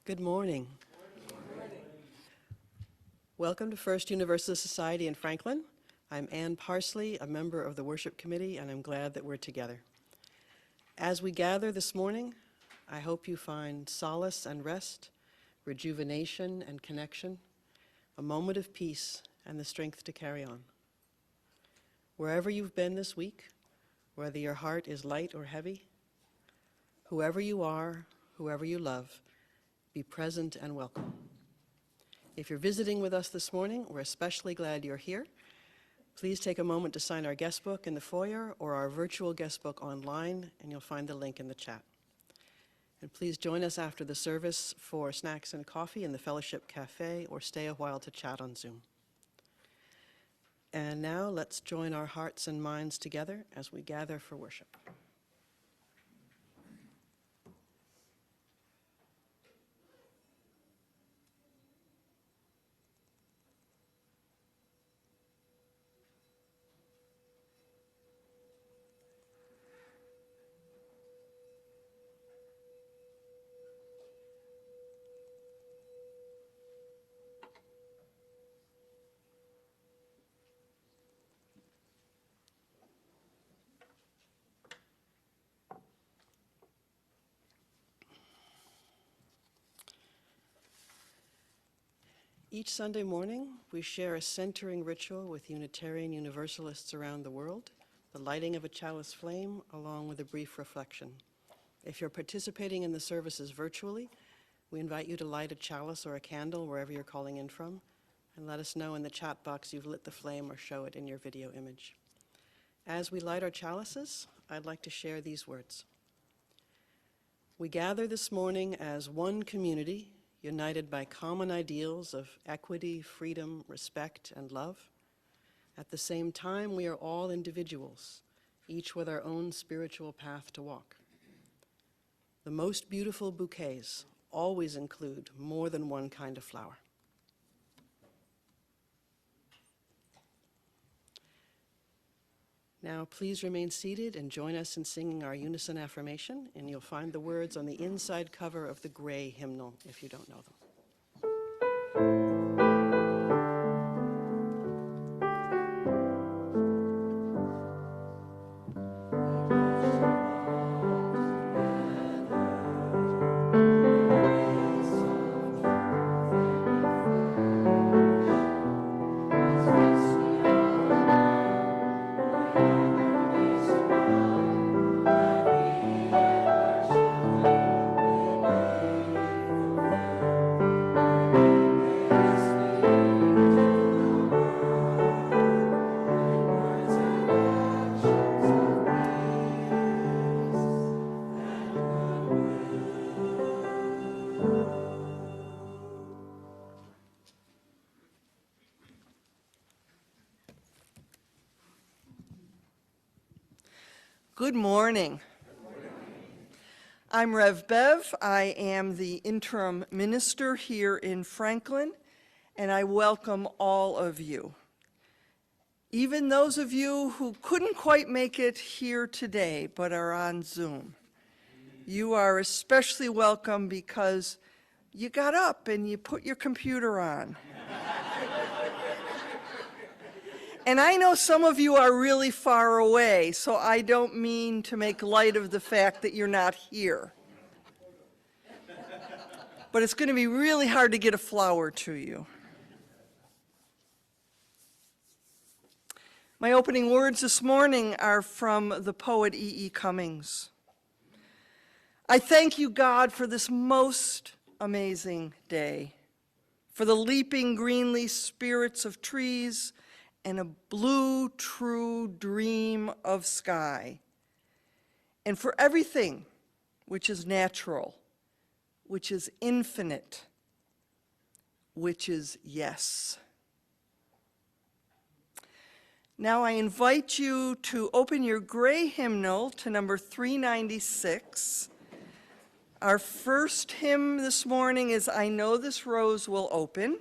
Good morning. Good morning. Welcome to First Universalist Society in Franklin. I'm Ann Parsley, a member of the Worship Committee, and I'm glad that we're together. As we gather this morning, I hope you find solace and rest, rejuvenation and connection, a moment of peace and the strength to carry on. Wherever you've been this week, whether your heart is light or heavy, whoever you are, whoever you love, be present and welcome. If you're visiting with us this morning, we're especially glad you're here. Please take a moment to sign our guest book in the foyer or our virtual guest book online, and you'll find the link in the chat. And please join us after the service for snacks and coffee in the Fellowship Cafe, or stay a while to chat on Zoom. And now let's join our hearts and minds together as we gather for worship. Each Sunday morning, we share a centering ritual with Unitarian Universalists around the world, the lighting of a chalice flame, along with a brief reflection. If you're participating in the services virtually, we invite you to light a chalice or a candle wherever you're calling in from, and let us know in the chat box you've lit the flame or show it in your video image. As we light our chalices, I'd like to share these words. We gather this morning as one community, united by common ideals of equity, freedom, respect, and love. At the same time, we are all individuals, each with our own spiritual path to walk. The most beautiful bouquets always include more than one kind of flower. Now, please remain seated and join us in singing our unison affirmation, and you'll find the words on the inside cover of the gray hymnal if you don't know them. Good morning. I'm Rev Bev. I am the interim minister here in Franklin, and I welcome all of you. Even those of you who couldn't quite make it here today but are on Zoom. You are especially welcome because you got up and you put your computer on. And I know some of you are really far away, so I don't mean to make light of the fact that you're not here. But it's going to be really hard to get a flower to you. My opening words this morning are from the poet E.E. Cummings. I thank you, God, for this most amazing day, for the leaping greenly spirits of trees, and a blue, true dream of sky, and for everything which is natural, which is infinite, which is yes. Now I invite you to open your gray hymnal to number 396. Our first hymn this morning is I Know This Rose Will Open.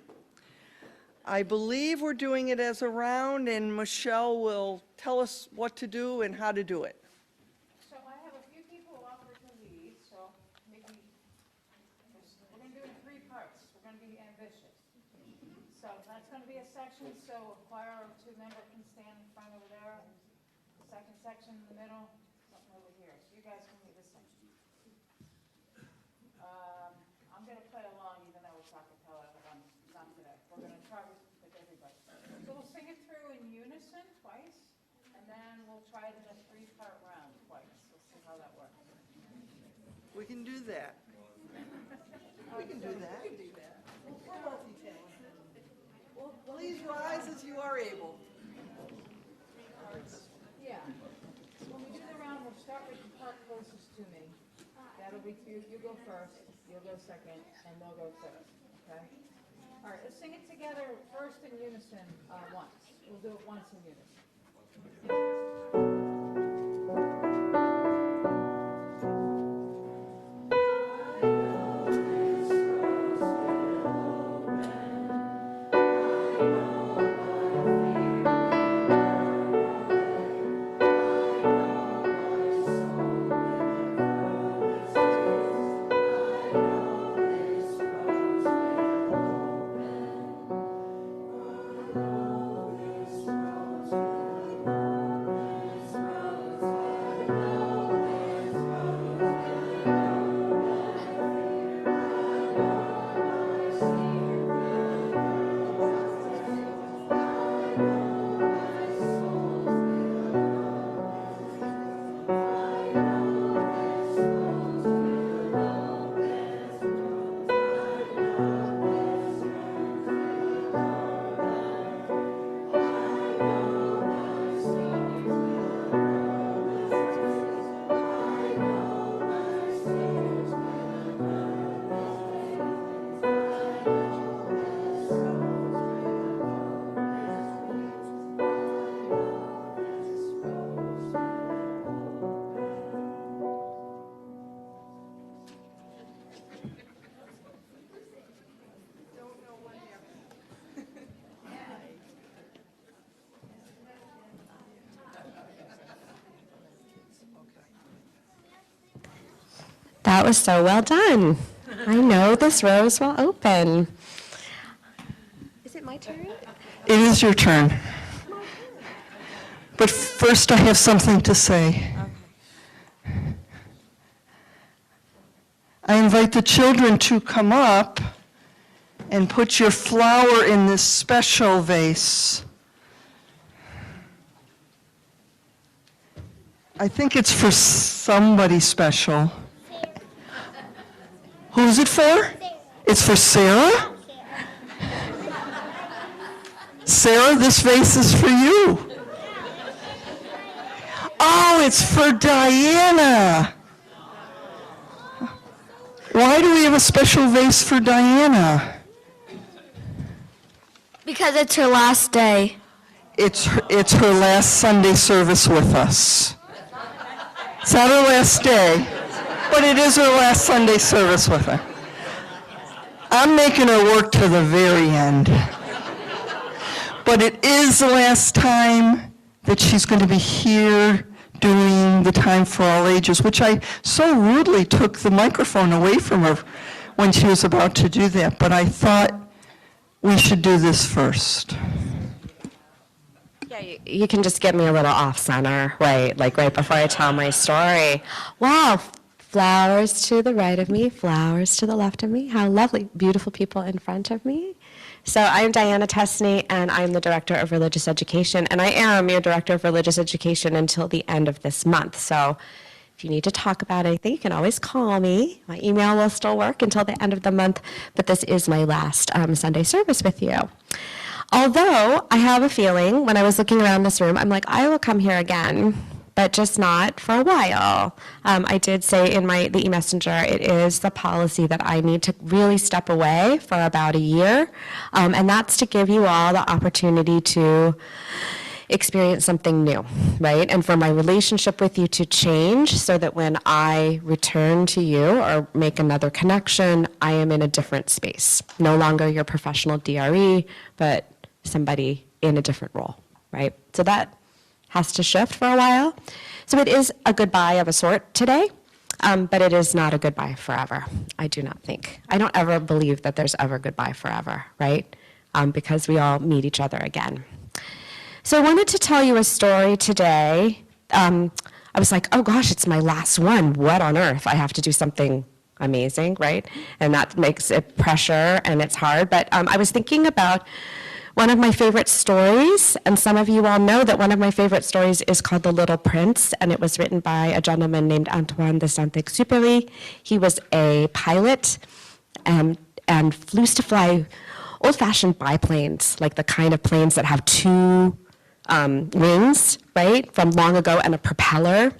I believe we're doing it as a round, and Michelle will tell us what to do and how to do it. So I have a few people offered to lead, so maybe we're going to do it section, so a choir of 2 members can stand in front over there. The second section in the middle, something over here. So you guys can lead this section. I'm gonna play along even though it's a cappella, but I'm not today. We're gonna try with everybody. So we'll sing it through in unison twice, and then we'll try it in a 3-part round twice. We'll see how that works. We can do that. We can do that. We're multi-talented. Please rise as you are able. Yeah. So when we do the round, we'll start with the part closest to me. That'll be you. You go first, you'll go second, and they'll go third, okay? All right, let's sing it together first in unison once. We'll do it once in unison. That was so well done. I know this row is well open. Is it my turn? It is your turn. But first I have something to say. I invite the children to come up and put your flower in this special vase. I think it's for somebody special. Who's it for? It's for Sarah? Sarah, this vase is for you. Oh, it's for Diana. Why do we have a special vase for Diana? Because it's her last day. It's her last Sunday service with us. It's not her last day, but it is her last Sunday service with her. I'm making her work to the very end. But it is the last time that she's going to be here doing the Time for All Ages, which I so rudely took the microphone away from her when she was about to do that. But I thought we should do this first. Yeah, you can just get me a little off center, right? Like right before I tell my story. Wow, flowers to the right of me, flowers to the left of me. How lovely, beautiful people in front of me. So I'm Diana Testney, and I'm the Director of Religious Education, and I am your Director of Religious Education until the end of this month. So if you need to talk about anything, you can always call me. My email will still work until the end of the month, but this is my last Sunday service with you. Although I have a feeling, when I was looking around this room, I'm like, I will come here again, but just not for a while. I did say in the e-messenger, it is the policy that I need to really step away for about a year, and that's to give you all the opportunity to experience something new, right? And for my relationship with you to change so that when I return to you or make another connection, I am in a different space. No longer your professional DRE, but somebody in a different role, right? So that has to shift for a while. So it is a goodbye of a sort today, but it is not a goodbye forever, I do not think. I don't ever believe that there's ever goodbye forever, right? because we all meet each other again. So I wanted to tell you a story today. I was like, oh gosh, it's my last one. What on earth? I have to do something amazing, right? And that makes it pressure and it's hard. But I was thinking about one of my favorite stories, and some of you all know that one of my favorite stories is called The Little Prince, and it was written by a gentleman named Antoine de Saint-Exupéry. He was a pilot and used to fly old-fashioned biplanes, like the kind of planes that have two wings, right, from long ago, and a propeller.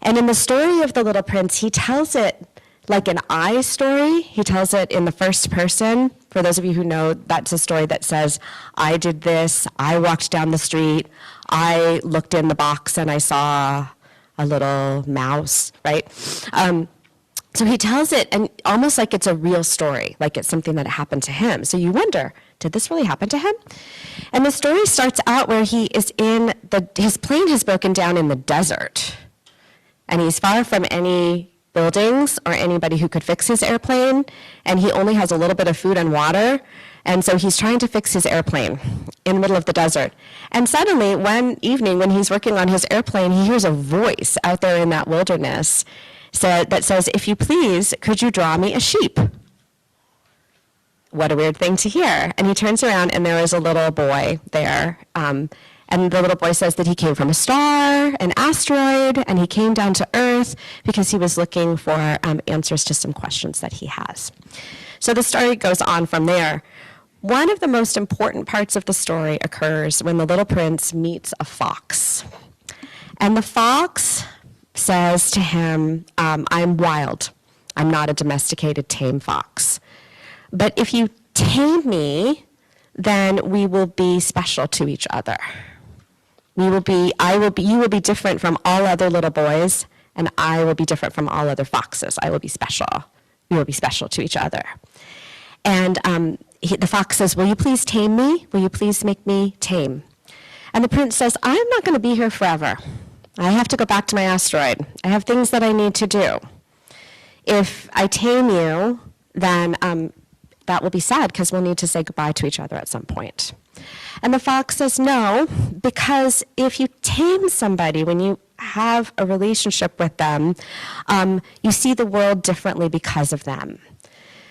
And in the story of The Little Prince, he tells it like an I story. He tells it in the first person. For those of you who know, that's a story that says, I did this, I walked down the street, I looked in the box and I saw a little mouse, right? So he tells it and almost like it's a real story, like it's something that happened to him. So you wonder, did this really happen to him? And the story starts out where he is his plane has broken down in the desert. And he's far from any buildings or anybody who could fix his airplane. And he only has a little bit of food and water. And so he's trying to fix his airplane in the middle of the desert. And suddenly, one evening when he's working on his airplane, he hears a voice out there in that wilderness that says, if you please, could you draw me a sheep? What a weird thing to hear. And he turns around and there is a little boy there. And the little boy says that he came from a star, an asteroid, and he came down to Earth because he was looking for answers to some questions that he has. So the story goes on from there. One of the most important parts of the story occurs when the little prince meets a fox. And the fox says to him, I'm wild. I'm not a domesticated tame fox. But if you tame me, then we will be special to each other. You will be different from all other little boys, and I will be different from all other foxes. I will be special. We will be special to each other. And the fox says, will you please tame me? Will you please make me tame? And the prince says, I'm not going to be here forever. I have to go back to my asteroid. I have things that I need to do. If I tame you, then that will be sad because we'll need to say goodbye to each other at some point. And the fox says, no, because if you tame somebody, when you have a relationship with them, you see the world differently because of them.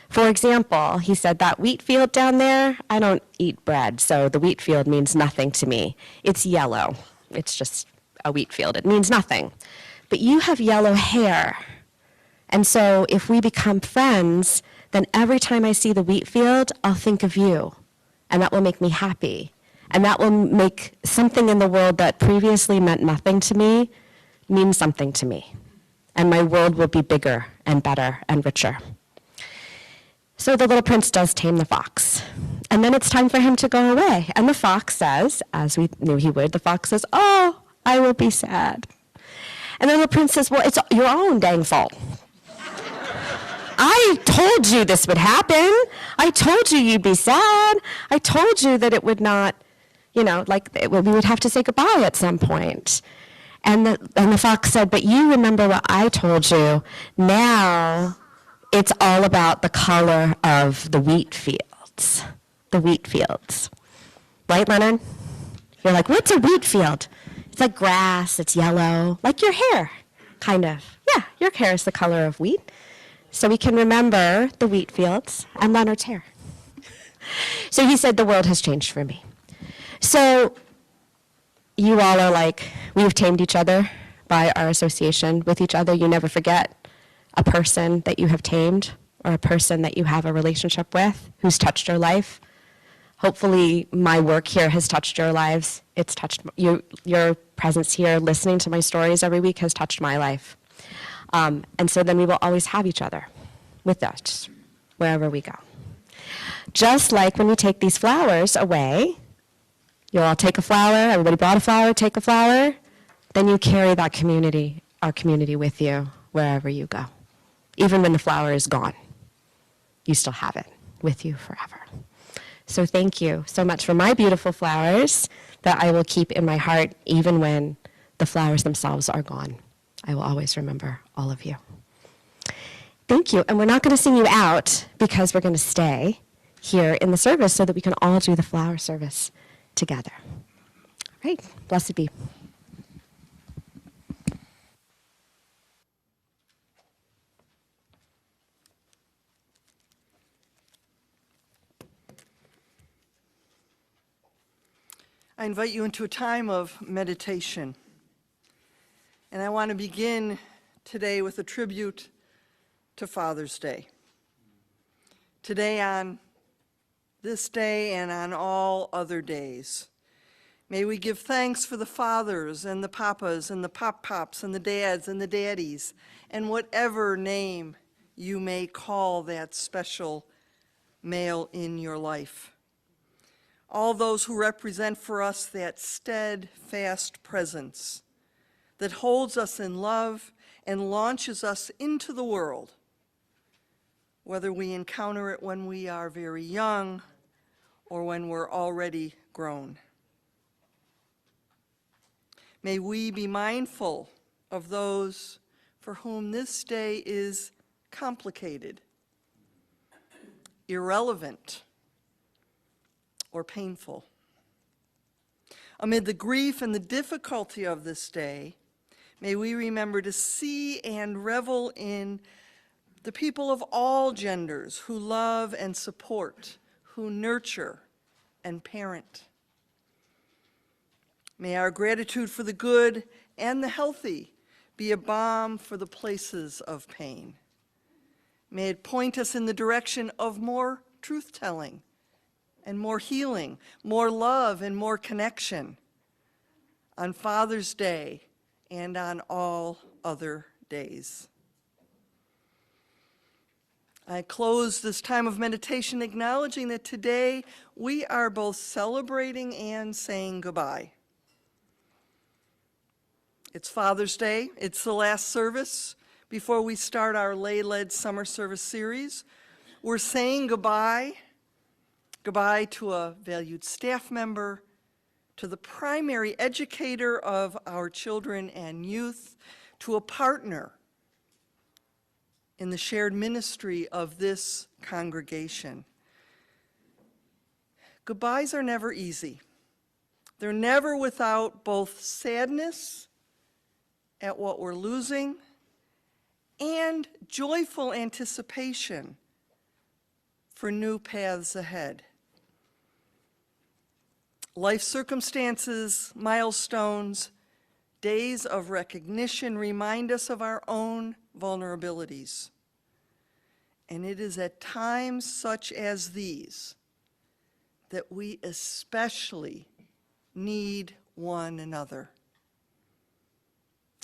For example, he said, that wheat field down there, I don't eat bread, so the wheat field means nothing to me. It's yellow. It's just a wheat field. It means nothing. But you have yellow hair. And so if we become friends, then every time I see the wheat field, I'll think of you. And that will make me happy. And that will make something in the world that previously meant nothing to me mean something to me. And my world will be bigger and better and richer. So the little prince does tame the fox. And then it's time for him to go away. And the fox says, as we knew he would, the fox says, oh, I will be sad. And then the prince says, well, it's your own dang fault. I told you this would happen. I told you you'd be sad. I told you that it would not, we would have to say goodbye at some point. And the fox said, but you remember what I told you. Now it's all about the color of the wheat fields. The wheat fields. Right, Leonard? You're like, what's a wheat field? It's like grass, it's yellow, like your hair, kind of. Yeah, your hair is the color of wheat. So we can remember the wheat fields and Leonard's hair. So he said, the world has changed for me. So you all are like, we've tamed each other by our association with each other. You never forget a person that you have tamed or a person that you have a relationship with who's touched your life. Hopefully my work here has touched your lives. It's touched your presence here, listening to my stories every week has touched my life. And so then we will always have each other with us wherever we go. Just like when we take these flowers away, you'll all take a flower, everybody brought a flower, take a flower, then you carry that community, our community with you wherever you go. Even when the flower is gone, you still have it with you forever. So thank you so much for my beautiful flowers that I will keep in my heart even when the flowers themselves are gone. I will always remember all of you. Thank you. And we're not going to sing you out because we're going to stay here in the service so that we can all do the flower service together. All right, blessed be. I invite you into a time of meditation. And I want to begin today with a tribute to Father's Day. Today, on this day and on all other days, may we give thanks for the fathers and the papas and the pop-pops and the dads and the daddies and whatever name you may call that special male in your life. All those who represent for us that steadfast presence that holds us in love and launches us into the world, whether we encounter it when we are very young or when we're already grown. May we be mindful of those for whom this day is complicated, irrelevant, or painful. Amid the grief and the difficulty of this day, may we remember to see and revel in the people of all genders who love and support, who nurture and parent. May our gratitude for the good and the healthy be a balm for the places of pain. May it point us in the direction of more truth-telling and more healing, more love and more connection on Father's Day and on all other days. I close this time of meditation acknowledging that today we are both celebrating and saying goodbye. It's Father's Day. It's the last service before we start our lay-led summer service series. We're saying goodbye to a valued staff member, to the primary educator of our children and youth, to a partner in the shared ministry of this congregation. Goodbyes are never easy. They're never without both sadness at what we're losing and joyful anticipation for new paths ahead. Life circumstances, milestones, days of recognition remind us of our own vulnerabilities. And it is at times such as these that we especially need one another.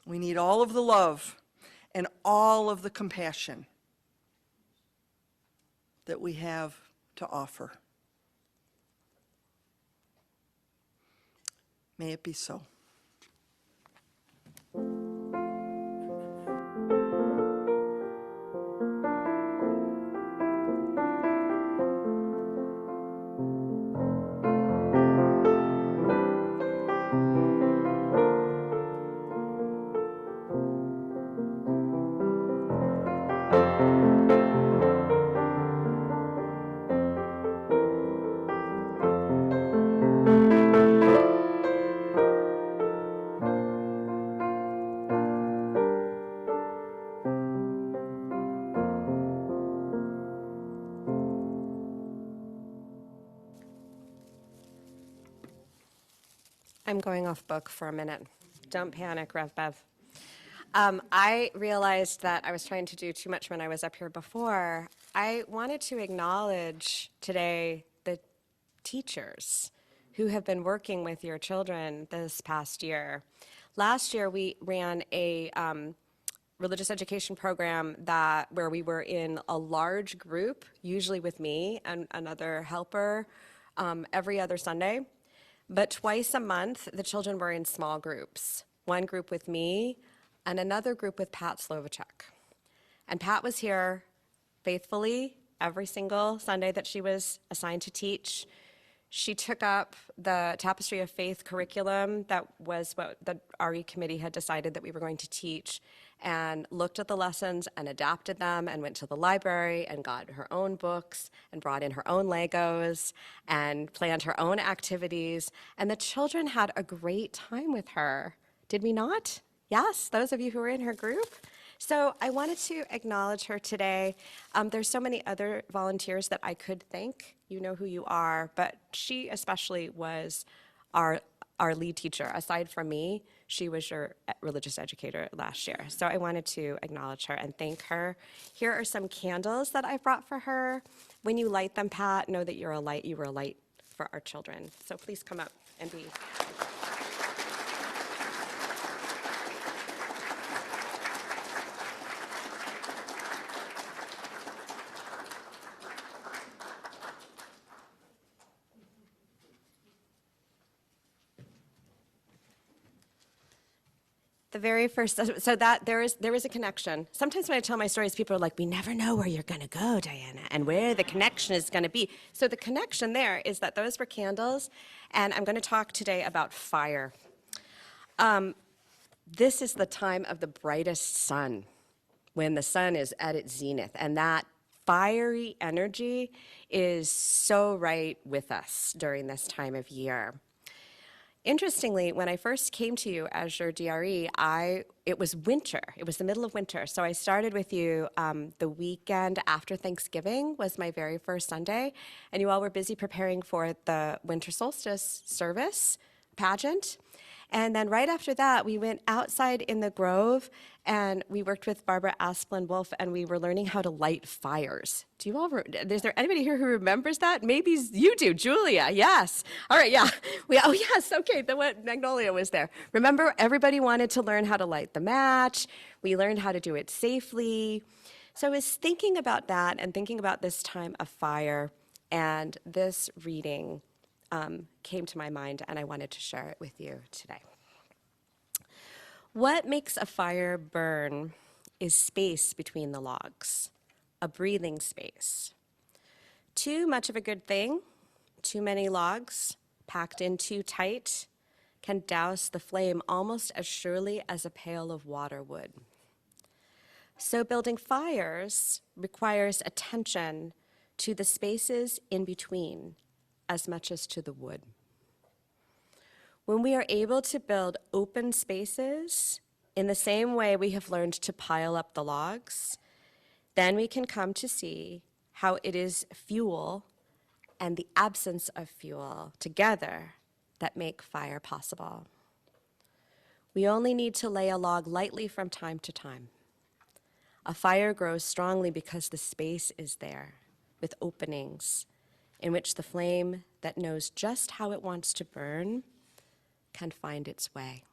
We need all of the love and all of the compassion that we have to offer. May it be so. I'm going off book for a minute. Don't panic, Rev Bev. I realized that I was trying to do too much when I was up here before. I wanted to acknowledge today the teachers who have been working with your children this past year. Last year, we ran a religious education program where we were in a large group, usually with me and another helper, every other Sunday. But twice a month, the children were in small groups. One group with me and another group with Pat Slovacek. And Pat was here faithfully every single Sunday that she was assigned to teach. She took up the Tapestry of Faith curriculum that was what the RE committee had decided that we were going to teach, and looked at the lessons and adapted them and went to the library and got her own books and brought in her own Legos and planned her own activities. And the children had a great time with her. Did we not? Yes, those of you who were in her group? So I wanted to acknowledge her today. There's so many other volunteers that I could thank. You know who you are, but she especially was our lead teacher. Aside from me, she was your religious educator last year. So I wanted to acknowledge her and thank her. Here are some candles that I brought for her. When you light them, Pat, know that you're a light. You were a light for our children. So please come up and be. The very first, so that there is a connection. Sometimes when I tell my stories, people are like, we never know where you're going to go, Diana, and where the connection is going to be. So the connection there is that those were candles, and I'm going to talk today about fire. This is the time of the brightest sun, when the sun is at its zenith, and that fiery energy is so right with us during this time of year. Interestingly, when I first came to you as your DRE, it was winter. It was the middle of winter. So I started with you the weekend after Thanksgiving was my very first Sunday, and you all were busy preparing for the winter solstice service pageant. And then right after that, we went outside in the grove, and we worked with Barbara Asplin Wolf, and we were learning how to light fires. Do you all, is there anybody here who remembers that? Maybe you do, Julia, yes. All right, yeah. Oh, yes, okay, Magnolia was there. Remember, everybody wanted to learn how to light the match. We learned how to do it safely. So I was thinking about that and thinking about this time of fire, and this reading came to my mind, and I wanted to share it with you today. What makes a fire burn is space between the logs, a breathing space. Too much of a good thing, too many logs, packed in too tight, can douse the flame almost as surely as a pail of water would. So building fires requires attention to the spaces in between, as much as to the wood. When we are able to build open spaces in the same way we have learned to pile up the logs, then we can come to see how it is fuel and the absence of fuel together that make fire possible. We only need to lay a log lightly from time to time. A fire grows strongly because the space is there, with openings, in which the flame that knows just how it wants to burn can find its way.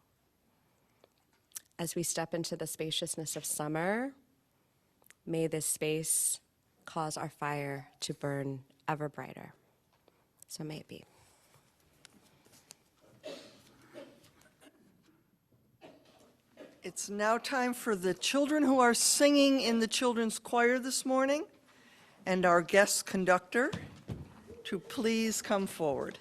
As we step into the spaciousness of summer, may this space cause our fire to burn ever brighter. So may it be. It's now time for the children who are singing in the children's choir this morning and our guest conductor to please come forward.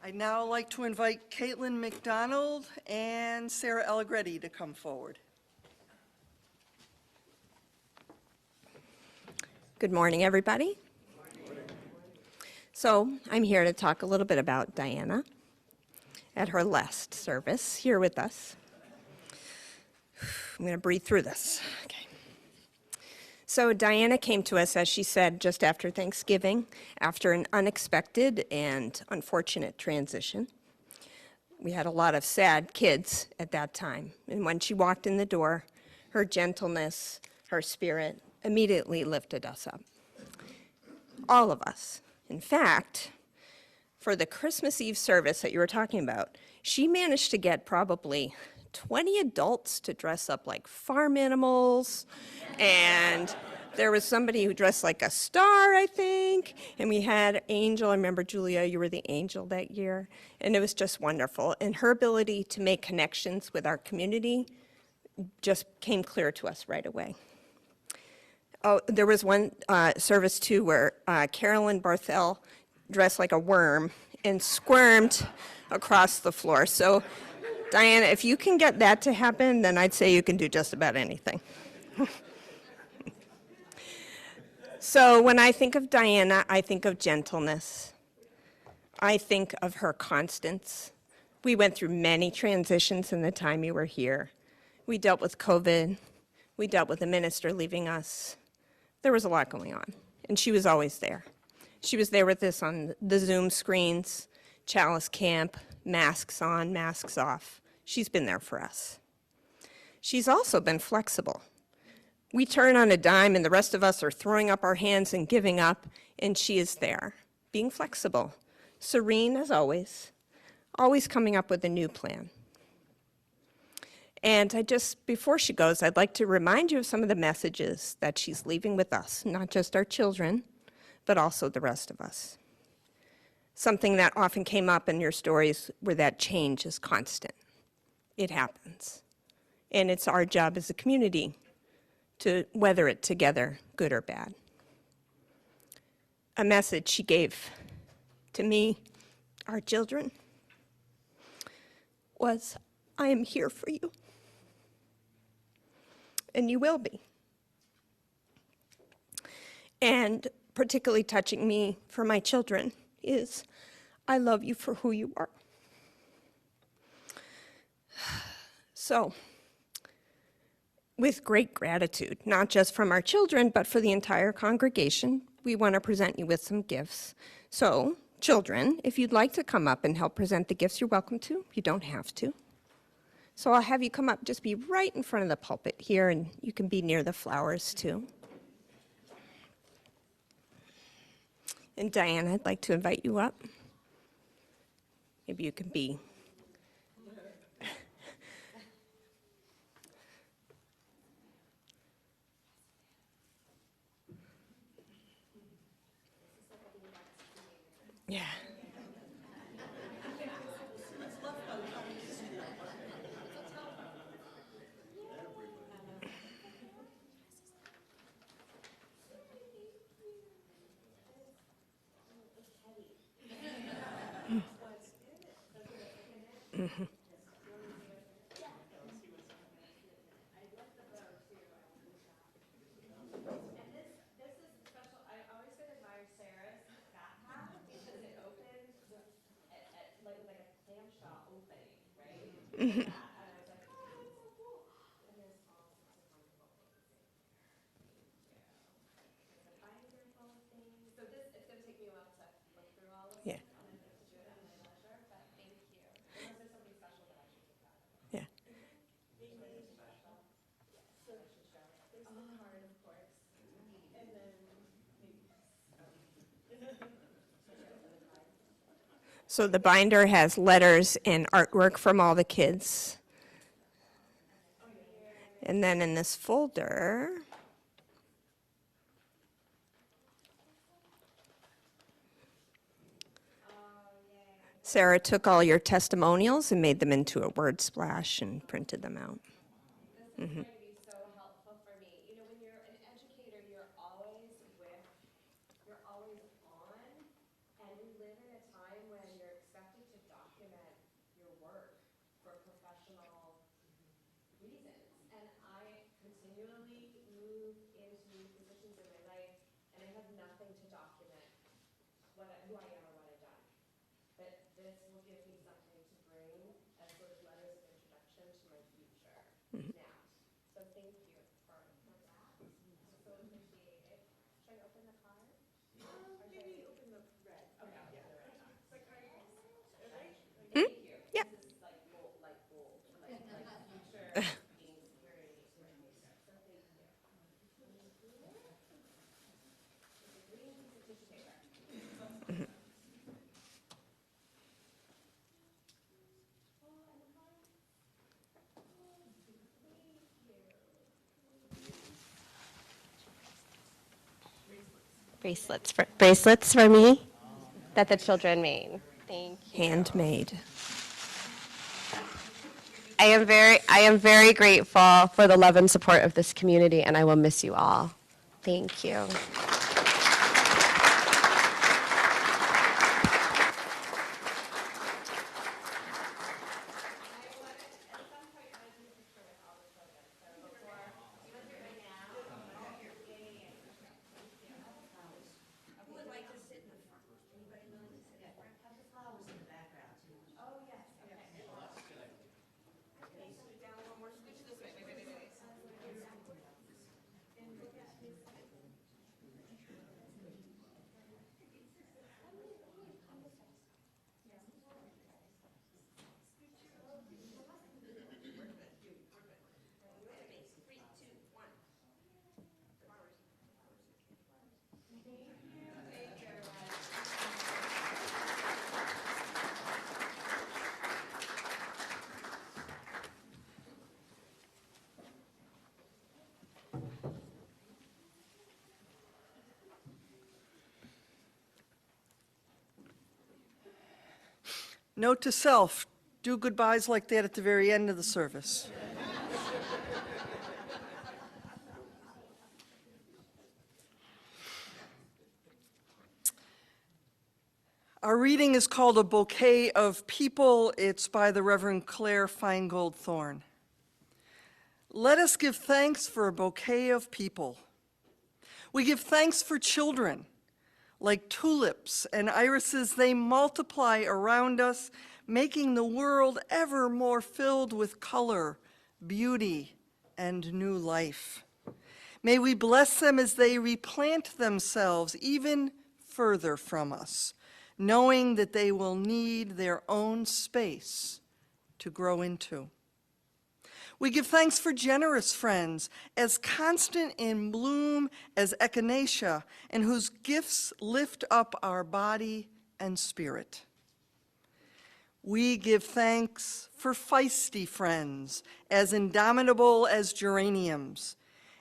I'd now like to invite Caitlin McDonald and Sarah Allegretti to come forward. Good morning, everybody. So I'm here to talk a little bit about Diana at her last service here with us. I'm going to breathe through this. Okay. So Diana came to us, as she said, just after Thanksgiving, after an unexpected and unfortunate transition. We had a lot of sad kids at that time, and when she walked in the door, her gentleness, her spirit immediately lifted us up. All of us. In fact, for the Christmas Eve service that you were talking about, she managed to get probably 20 adults to dress up like farm animals, and there was somebody who dressed like a star, I think, and we had Angel. I remember, Julia, you were the angel that year, and it was just wonderful. And her ability to make connections with our community just came clear to us right away. Oh, there was one service, too, where Carolyn Barthel dressed like a worm and squirmed across the floor. So, Diana, if you can get that to happen, then I'd say you can do just about anything. So when I think of Diana, I think of gentleness. I think of her constance. We went through many transitions in the time you were here. We dealt with COVID. We dealt with the minister leaving us. There was a lot going on, and she was always there. She was there with us on the Zoom screens, Chalice Camp, masks on, masks off. She's been there for us. She's also been flexible. We turn on a dime and the rest of us are throwing up our hands and giving up, and she is there, being flexible, serene as always coming up with a new plan. And before she goes, I'd like to remind you of some of the messages that she's leaving with us, not just our children, but also the rest of us. Something that often came up in your stories were that change is constant. It happens. And it's our job as a community to weather it together, good or bad. A message she gave to me, our children, was, I am here for you. And you will be. And particularly touching me for my children is, I love you for who you are. So, with great gratitude, not just from our children, but for the entire congregation, we want to present you with some gifts. So, children, if you'd like to come up and help present the gifts, you're welcome to. You don't have to. So I'll have you come up, just be right in front of the pulpit here, and you can be near the flowers too. And Diana, I'd like to invite you up. Maybe you can be. Yeah. Mm-hmm. Mm-hmm. Yeah. Yeah. So the binder has letters and artwork from all the kids. And then in this folder, Sarah took all your testimonials and made them into a word splash and printed them out. This is going to be so helpful for me. You know, when you're an educator, you're always on, and we live in a time when you're expected to reasons. And I continually move into new positions in my life, and I have nothing to document who I am or what I've done. But this will give me something to bring as sort of letters of introduction to my future now. So thank you for that. I so appreciate it. Should I open the card? Maybe open the red. Okay. Thank you. Yeah. This is like gold, like future being security to my future. So thank you. Green piece of tissue paper. Bracelets for me that the children made. Thank you. Handmade. I am very grateful for the love and support of this community, and I will miss you all. Thank you. Note to self, do goodbyes like that at the very end of the service. Our reading is called A Bouquet of People. It's by the Reverend Claire Feingold Thorne. Let us give thanks for a bouquet of people. We give thanks for children. Like tulips and irises, they multiply around us, making the world ever more filled with color, beauty, and new life. May we bless them as they replant themselves even further from us, knowing that they will need their own space to grow into. We give thanks for generous friends, as constant in bloom as echinacea, and whose gifts lift up our body and spirit. We give thanks for feisty friends, as indomitable as geraniums,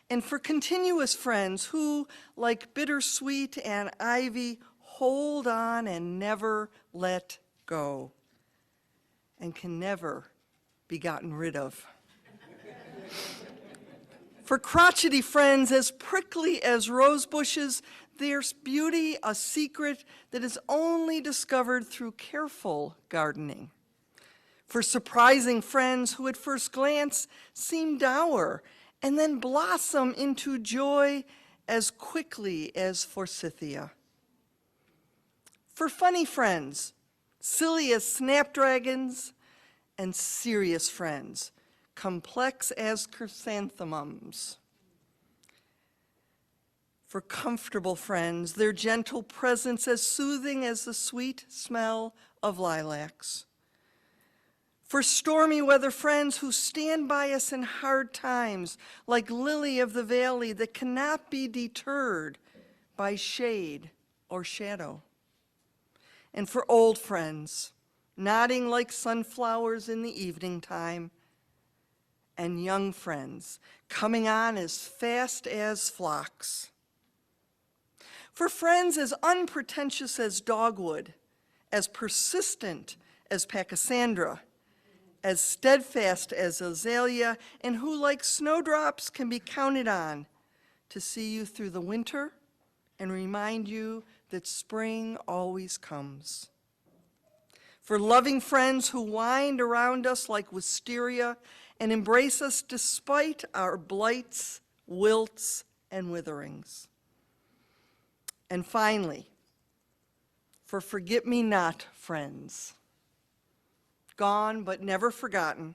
and for continuous friends who, like bittersweet and ivy, hold on and never let go, and can never be gotten rid of. For crotchety friends as prickly as rose bushes, there's beauty a secret that is only discovered through careful gardening. For surprising friends who at first glance seem dour and then blossom into joy as quickly as forsythia. For funny friends, silly as snapdragons, and serious friends, complex as chrysanthemums. For comfortable friends, their gentle presence as soothing as the sweet smell of lilacs. For stormy weather friends who stand by us in hard times, like lily of the valley that cannot be deterred by shade or shadow. And for old friends, nodding like sunflowers in the evening time, and young friends coming on as fast as flocks. For friends as unpretentious as dogwood, as persistent as pachysandra, as steadfast as azalea, and who like snowdrops can be counted on to see you through the winter and remind you that spring always comes. for loving friends who wind around us like wisteria and embrace us despite our blights, wilts, and witherings. And finally, for forget-me-not friends, gone but never forgotten.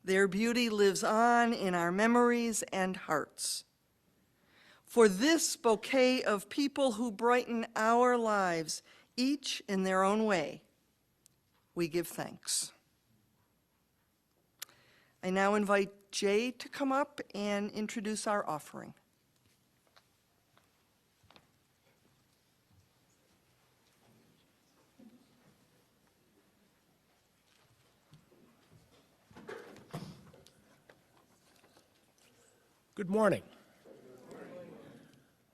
Their beauty lives on in our memories and hearts. For this bouquet of people who brighten our lives, each in their own way, we give thanks. I now invite Jay to come up and introduce our offering. Good morning.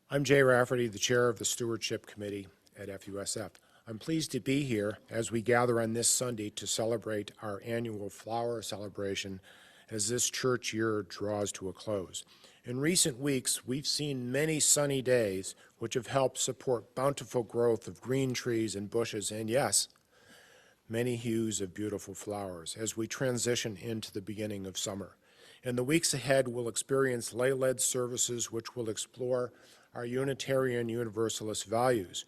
I'm Jay Rafferty, the chair of the Stewardship Committee at FUSF. I'm pleased to be here as we gather on this Sunday to celebrate our annual flower celebration as this church year draws to a close. In recent weeks, we've seen many sunny days which have helped support bountiful growth of green trees and bushes, and yes, many hues of beautiful flowers as we transition into the beginning of summer. In the weeks ahead, we'll experience lay-led services which will explore our Unitarian Universalist values.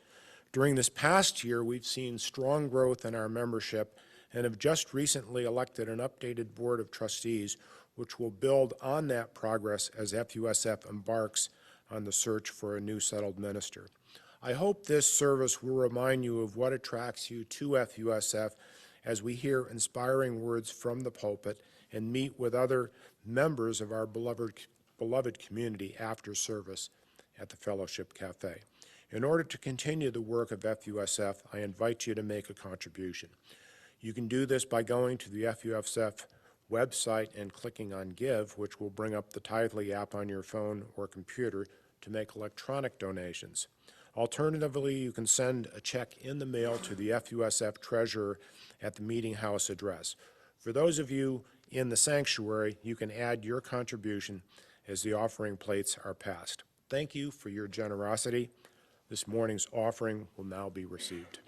During this past year, we've seen strong growth in our membership and have just recently elected an updated board of trustees which will build on that progress as FUSF embarks on the search for a new settled minister. I hope this service will remind you of what attracts you to FUSF as we hear inspiring words from the pulpit and meet with other members of our beloved community after service at the Fellowship Cafe. In order to continue the work of FUSF, I invite you to make a contribution. You can do this by going to the FUSF website and clicking on Give, which will bring up the Tithely app on your phone or computer to make electronic donations. Alternatively, you can send a check in the mail to the FUSF treasurer at the Meeting House address. For those of you in the sanctuary, you can add your contribution as the offering plates are passed. Thank you for your generosity. This morning's offering will now be received.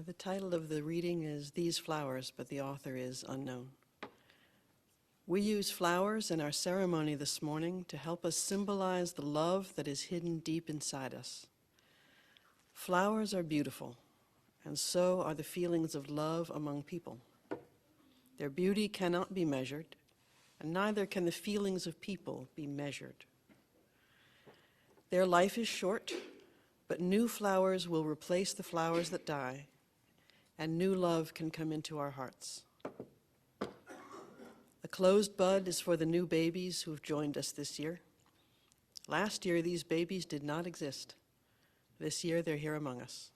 The title of the reading is These Flowers, but the author is unknown. We use flowers in our ceremony this morning to help us symbolize the love that is hidden deep inside us. Flowers are beautiful, and so are the feelings of love among people. Their beauty cannot be measured, and neither can the feelings of people be measured. Their life is short, but new flowers will replace the flowers that die, and new love can come into our hearts. The closed bud is for the new babies who have joined us this year. Last year, these babies did not exist. This year, they're here among us.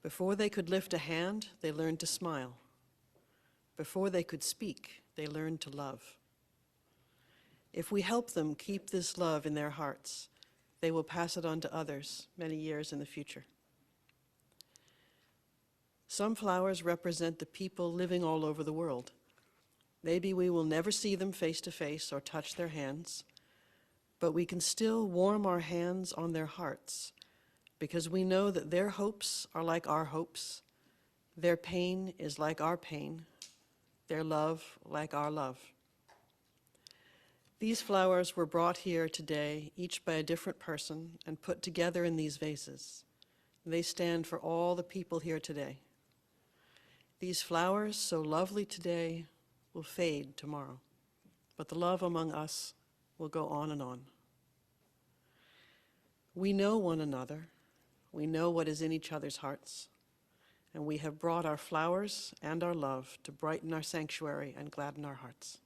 Before they could lift a hand, they learned to smile. Before they could speak, they learned to love. If we help them keep this love in their hearts, they will pass it on to others many years in the future. Some flowers represent the people living all over the world. Maybe we will never see them face to face or touch their hands, but we can still warm our hands on their hearts because we know that their hopes are like our hopes, their pain is like our pain, their love like our love. These flowers were brought here today, each by a different person, and put together in these vases. They stand for all the people here today. These flowers, so lovely today, will fade tomorrow, but the love among us will go on and on. We know one another. We know what is in each other's hearts, and we have brought our flowers and our love to brighten our sanctuary and gladden our hearts.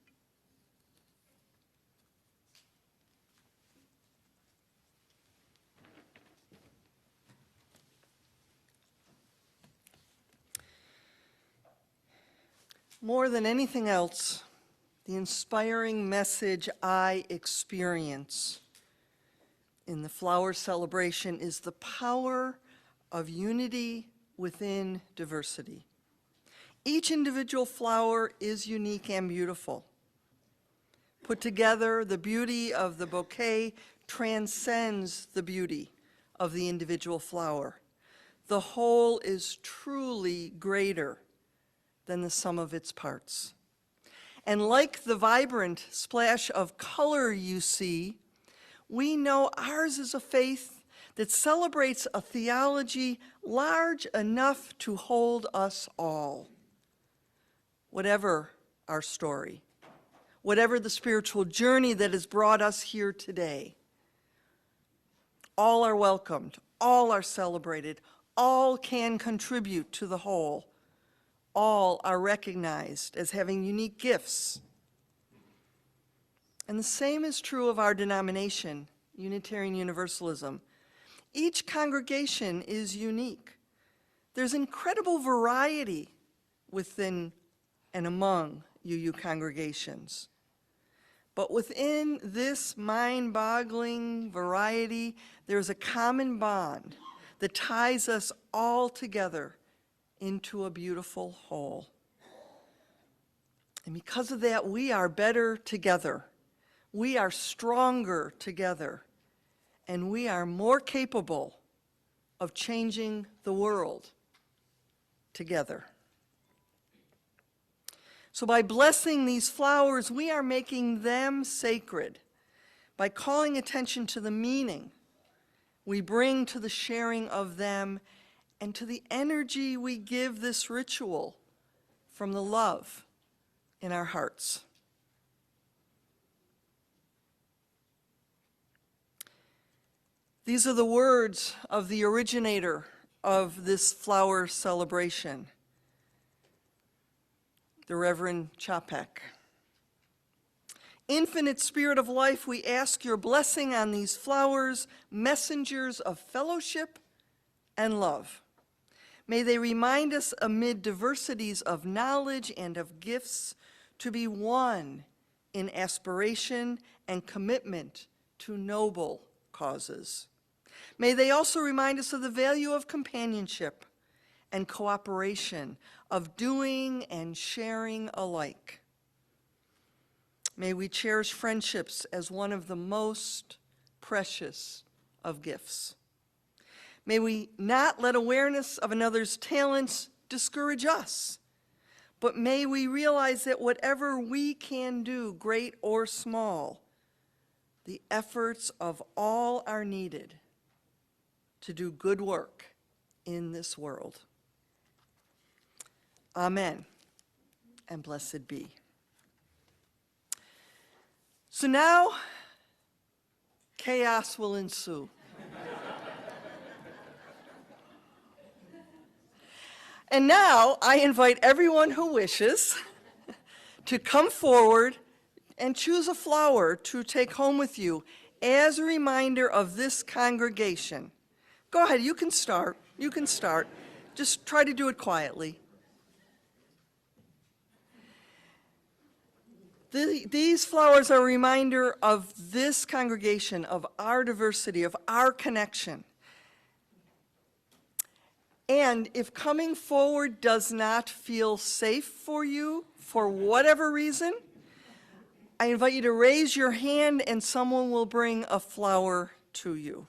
More than anything else, the inspiring message I experience in the flower celebration is the power of unity within diversity. Each individual flower is unique and beautiful. Put together, the beauty of the bouquet transcends the beauty of the individual flower. The whole is truly greater than the sum of its parts. And like the vibrant splash of color you see, we know ours is a faith that celebrates a theology large enough to hold us all. Whatever our story, whatever the spiritual journey that has brought us here today, all are welcomed, all are celebrated, all can contribute to the whole. All are recognized as having unique gifts. And the same is true of our denomination, Unitarian Universalism. Each congregation is unique. There's incredible variety within and among UU congregations. But within this mind-boggling variety, there's a common bond that ties us all together into a beautiful whole. And because of that, we are better together. We are stronger together. And we are more capable of changing the world together. So by blessing these flowers, we are making them sacred. By calling attention to the meaning we bring to the sharing of them and to the energy we give this ritual from the love in our hearts. These are the words of the originator of this flower celebration, the Reverend Chapek. Infinite Spirit of life, we ask your blessing on these flowers, messengers of fellowship and love. May they remind us amid diversities of knowledge and of gifts to be one in aspiration and commitment to noble causes. May they also remind us of the value of companionship and cooperation, of doing and sharing alike. May we cherish friendships as one of the most precious of gifts. May we not let awareness of another's talents discourage us, but may we realize that whatever we can do, great or small, the efforts of all are needed to do good work in this world. Amen, and blessed be. So now, chaos will ensue. And now I invite everyone who wishes to come forward and choose a flower to take home with you as a reminder of this congregation. Go ahead, you can start. You can start. Just try to do it quietly. These flowers are a reminder of this congregation, of our diversity, of our connection. And if coming forward does not feel safe for you, for whatever reason, I invite you to raise your hand and someone will bring a flower to you.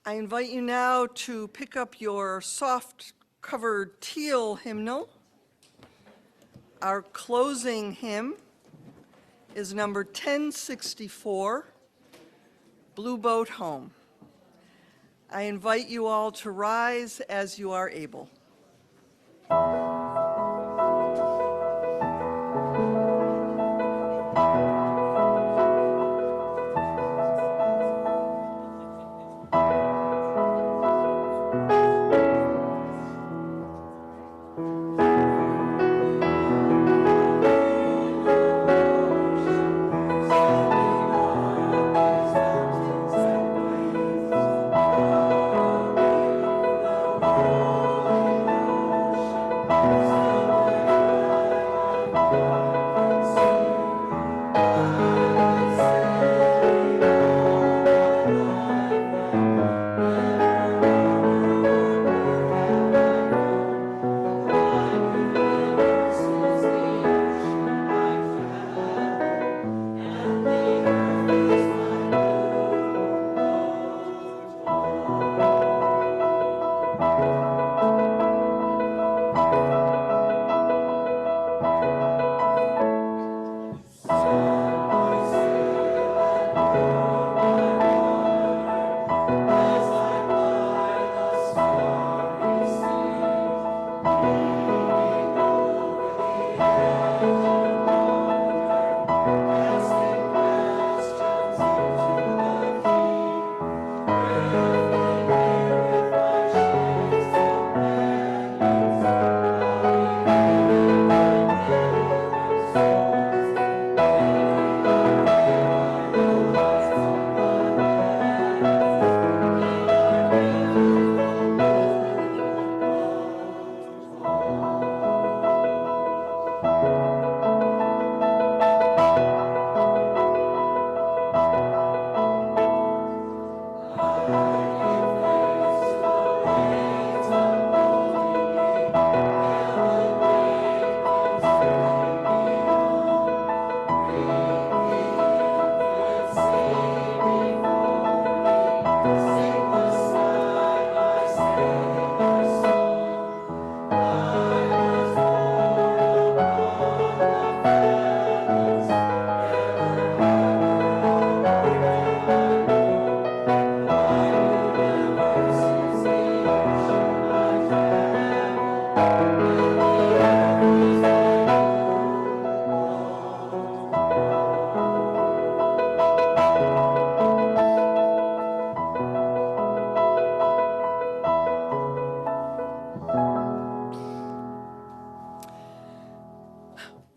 I invite you now to pick up your soft-covered teal hymnal. Our closing hymn is number 1064, Blue Boat Home. I invite you all to rise as you are able.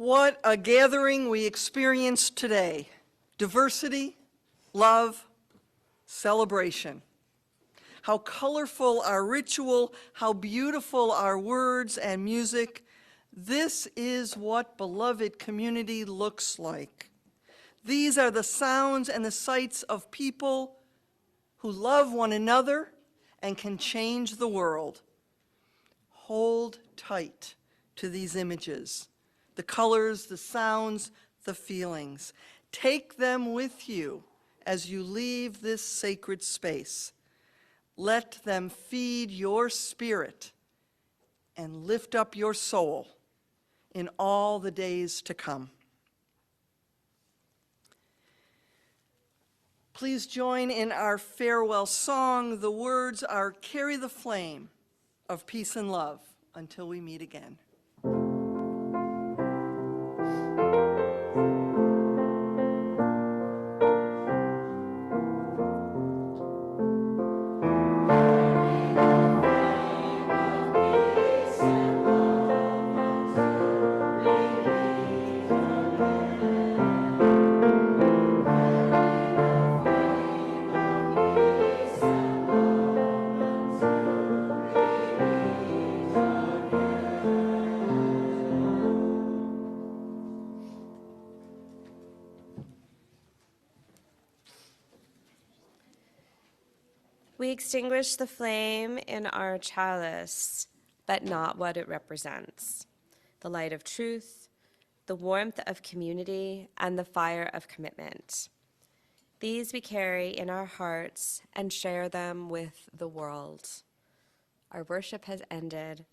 What a gathering we experienced today. Diversity, love, celebration. How colorful our ritual, how beautiful our words and music. This is what beloved community looks like. These are the sounds and the sights of people who love one another and can change the world. Hold tight to these images, the colors, the sounds, the feelings. Take them with you as you leave this sacred space. Let them feed your spirit and lift up your soul in all the days to come. Please join in our farewell song. The words are "Carry the flame of peace and love until we meet again." We extinguish the flame in our chalice, but not what it represents: the light of truth, the warmth of community, and the fire of commitment. These we carry in our hearts and share them with the world. Our worship has ended.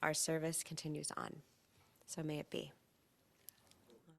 Our service continues on. So may it be.